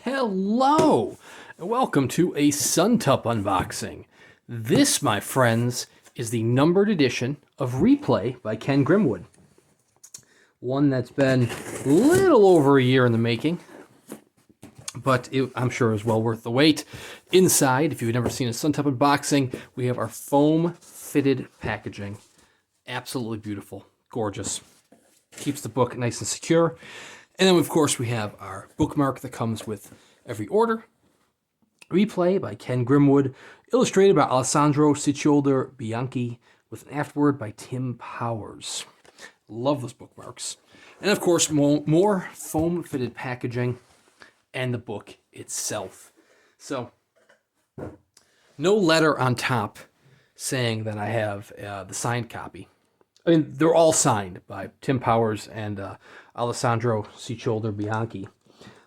Hello, and welcome to a Suntup unboxing. This, my friends, is the numbered edition of Replay by Ken Grimwood. One that's been a little over a year in the making, but I'm sure is well worth the wait. Inside, if you've never seen a Suntup unboxing, we have our foam-fitted packaging. Absolutely beautiful, gorgeous. Keeps the book nice and secure. And then, of course, we have our bookmark that comes with every order. Replay by Ken Grimwood, illustrated by Alessandro Sicioldr Bianci, with an afterword by Tim Powers. Love those bookmarks. And, of course, more foam-fitted packaging and the book itself. So, no letter on top saying that I have the signed copy. I mean, they're all signed by Tim Powers and Alessandro Sicioldr Bianci.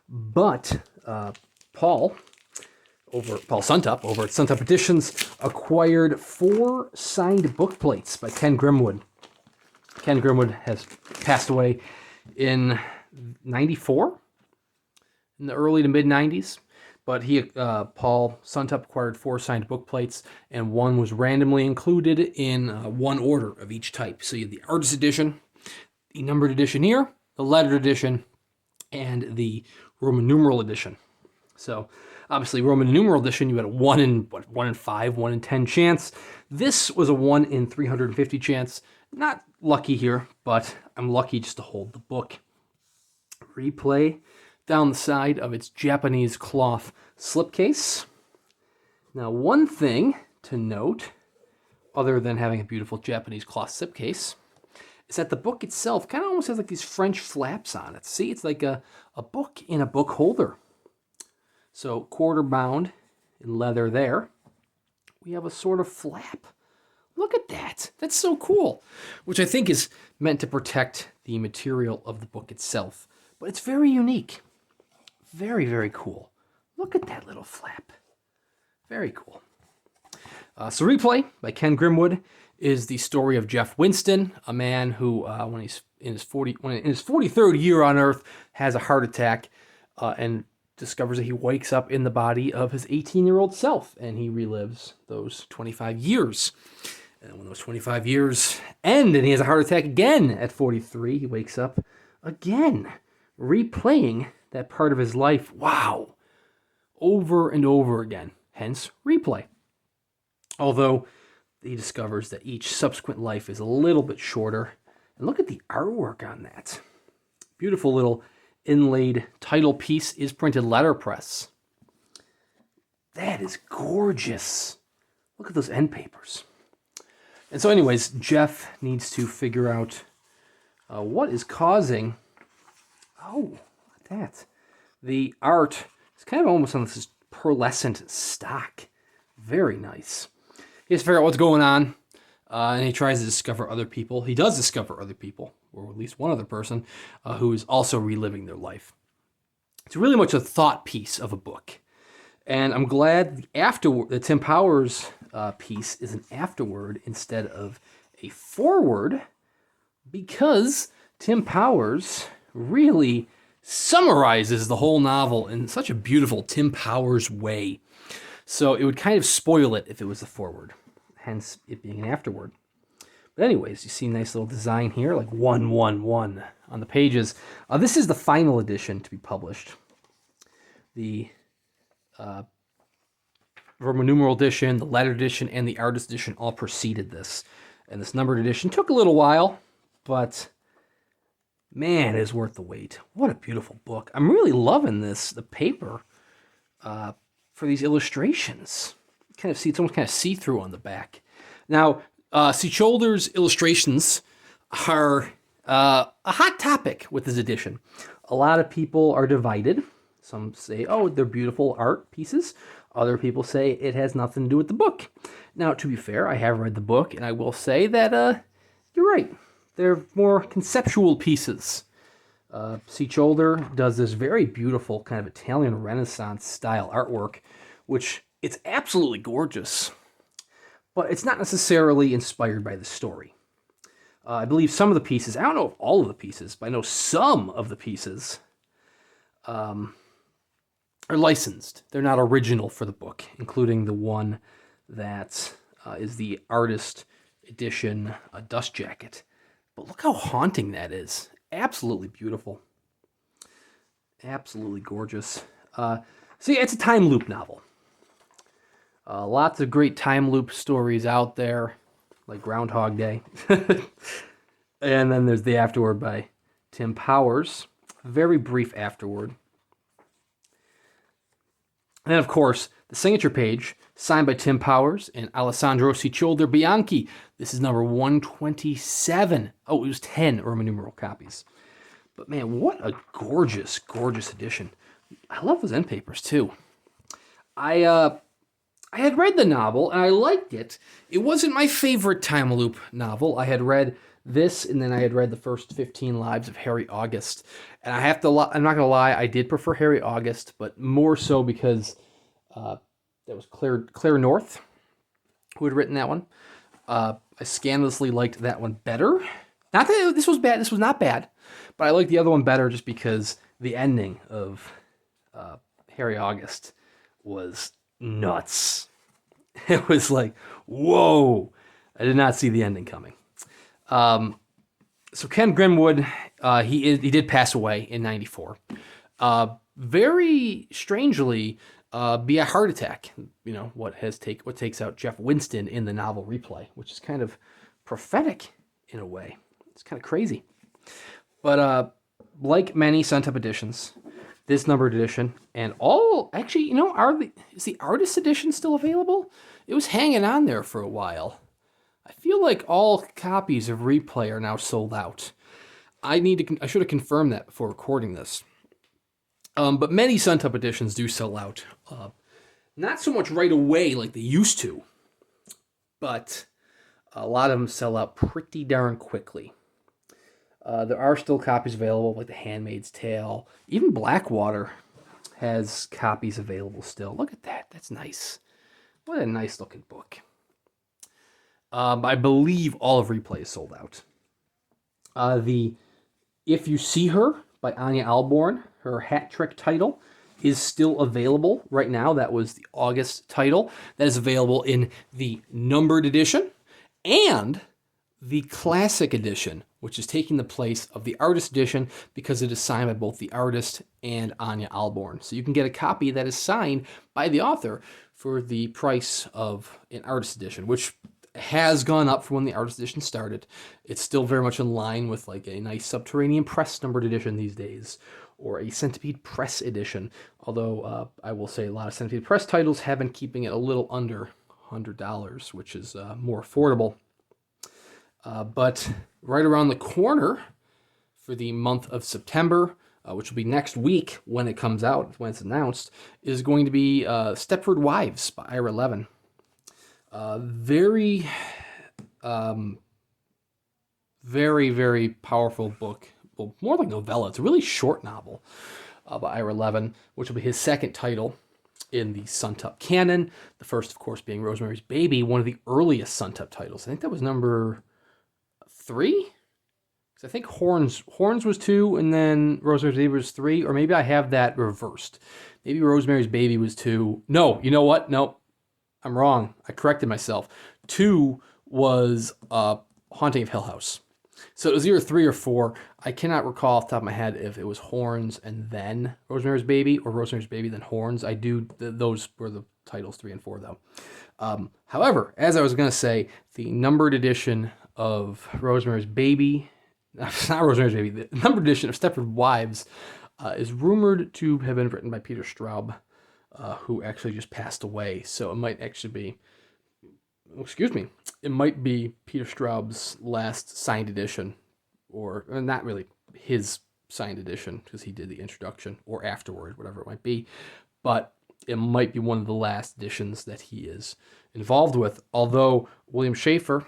But Paul Suntup, over at Suntup Editions, acquired 4 signed book plates by Ken Grimwood. Ken Grimwood has passed away in 94, in the early to mid-90s. But Paul Suntup acquired 4 signed book plates, and one was randomly included in one order of each type. So you have the artist edition, the numbered edition here, the lettered edition, and the Roman numeral edition. So obviously, Roman numeral edition, you had a 1 in 5, 1 in 10 chance. This was a 1 in 350 chance. Not lucky here, but I'm lucky just to hold the book. Replay down the side of its Japanese cloth slipcase. Now, one thing to note, other than having a beautiful Japanese cloth slipcase, is that the book itself kind of almost has like these French flaps on it. See, it's like a book in a book holder. So, quarter bound in leather there. We have a sort of flap. Look at that. That's so cool. Which I think is meant to protect the material of the book itself. But it's very unique. Very, very cool. Look at that little flap. Very cool. So Replay by Ken Grimwood is the story of Jeff Winston, a man who, when he's in his 43rd year on Earth, has a heart attack and discovers that he wakes up in the body of his 18-year-old self, and he relives those 25 years. And when those 25 years end and he has a heart attack again at 43, he wakes up again, replaying that part of his life, wow, over and over again, hence Replay. Although he discovers that each subsequent life is a little bit shorter. And look at the artwork on that. Beautiful little inlaid title piece is printed letterpress. That is gorgeous. Look at those end papers. And so anyways, Jeff needs to figure out what is causing... Oh, look at that. The art is kind of almost on this pearlescent stock. Very nice. He has to figure out what's going on, and he tries to discover other people. He does discover other people, or at least one other person, who is also reliving their life. It's really much a thought piece of a book. And I'm glad the Tim Powers piece is an afterword instead of a foreword, because Tim Powers really summarizes the whole novel in such a beautiful Tim Powers way. So it would kind of spoil it if it was a foreword, hence it being an afterword. But anyways, you see a nice little design here, like 111 on the pages. This is the final edition to be published. The Roman numeral edition, the lettered edition, and the artist edition all preceded this. And this numbered edition took a little while, but man, it is worth the wait. What a beautiful book. I'm really loving the paper for these illustrations. It's almost kind of see-through on the back. Now, Sicioldr's illustrations are a hot topic with this edition. A lot of people are divided. Some say, oh, they're beautiful art pieces. Other people say it has nothing to do with the book. Now, to be fair, I have read the book, and I will say that you're right. They're more conceptual pieces. Sicioldr does this very beautiful kind of Italian Renaissance style artwork, which it's absolutely gorgeous, but it's not necessarily inspired by the story. I believe some of the pieces, I don't know if all of the pieces, but I know some of the pieces are licensed. They're not original for the book, including the one that is the artist edition dust jacket. But look how haunting that is. Absolutely beautiful. Absolutely gorgeous. So yeah, it's a time loop novel. Lots of great time loop stories out there, like Groundhog Day. And then there's the afterword by Tim Powers. Very brief afterword. And then, of course, the signature page, signed by Tim Powers and Alessandro Sicioldr Bianci. This is number 127. Oh, it was 10 Roman numeral copies. But man, what a gorgeous, gorgeous edition. I love those end papers, too. I had read the novel, and I liked it. It wasn't my favorite time loop novel. I had read this, and then I had read the first 15 lives of Harry August. And I'm not going to lie, I did prefer Harry August, but more so because that was Claire North who had written that one. I scandalously liked that one better. Not that this was bad. This was not bad. But I liked the other one better just because the ending of Harry August was nuts. It was like, whoa. I did not see the ending coming. So Ken Grimwood, he did pass away in 94. Very strangely, via heart attack. You know, what takes out Jeff Winston in the novel Replay, which is kind of prophetic in a way. It's kind of crazy. But like many Suntup editions, this numbered edition and all actually, you know, is the artist edition still available? It was hanging on there for a while. I feel like all copies of Replay are now sold out. I should have confirmed that before recording this. But many Suntup editions do sell out. Not so much right away like they used to, but a lot of them sell out pretty darn quickly. There are still copies available, like The Handmaid's Tale. Even Blackwater has copies available still. Look at that. That's nice. What a nice looking book. I believe all of Replay is sold out. The If You See Her by Anya Alborn, her hat trick title, is still available right now. That was the August title. That is available in the numbered edition and the classic edition, which is taking the place of the artist edition because it is signed by both the artist and Anya Alborn. So you can get a copy that is signed by the author for the price of an artist edition, which has gone up from when the artist edition started. It's still very much in line with like a nice Subterranean Press numbered edition these days, or a Centipede Press edition. Although I will say a lot of Centipede Press titles have been keeping it a little under $100, which is more affordable. But right around the corner for the month of September, which will be next week when it comes out, when it's announced, is going to be Stepford Wives by Ira Levin. Very, very powerful book. Well, more like novella. It's a really short novel by Ira Levin, which will be his second title in the Suntup canon. The first, of course, being Rosemary's Baby, one of the earliest Suntup titles. I think that was number 3? Because I think Horns was 2, and then Rosemary's Baby was 3, or maybe I have that reversed. Maybe Rosemary's Baby was 2. No, you know what? No, I'm wrong. I corrected myself. 2 was Haunting of Hill House. So it was either 3 or 4. I cannot recall off the top of my head if it was Horns and then Rosemary's Baby, or Rosemary's Baby then Horns. Those were the titles 3 and 4, though. However, as I was going to say, the numbered edition of Rosemary's Baby, not Rosemary's Baby, the numbered edition of Stepford Wives is rumored to have been written by Peter Straub, who actually just passed away. So it might actually be, it might be Peter Straub's last signed edition, or not really his signed edition, because he did the introduction, or afterward, whatever it might be. But it might be one of the last editions that he is involved with. Although William Schaefer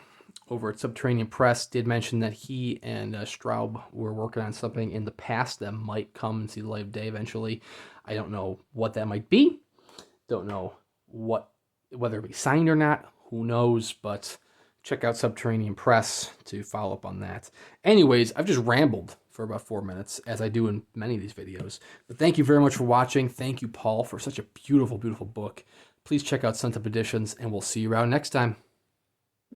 over at Subterranean Press did mention that he and Straub were working on something in the past that might come and see the light of day eventually. I don't know what that might be. Don't know whether it be signed or not. Who knows? But check out Subterranean Press to follow up on that. Anyways, I've just rambled for about 4 minutes, as I do in many of these videos. But thank you very much for watching. Thank you, Paul, for such a beautiful, beautiful book. Please check out Suntup Editions, and we'll see you around next time.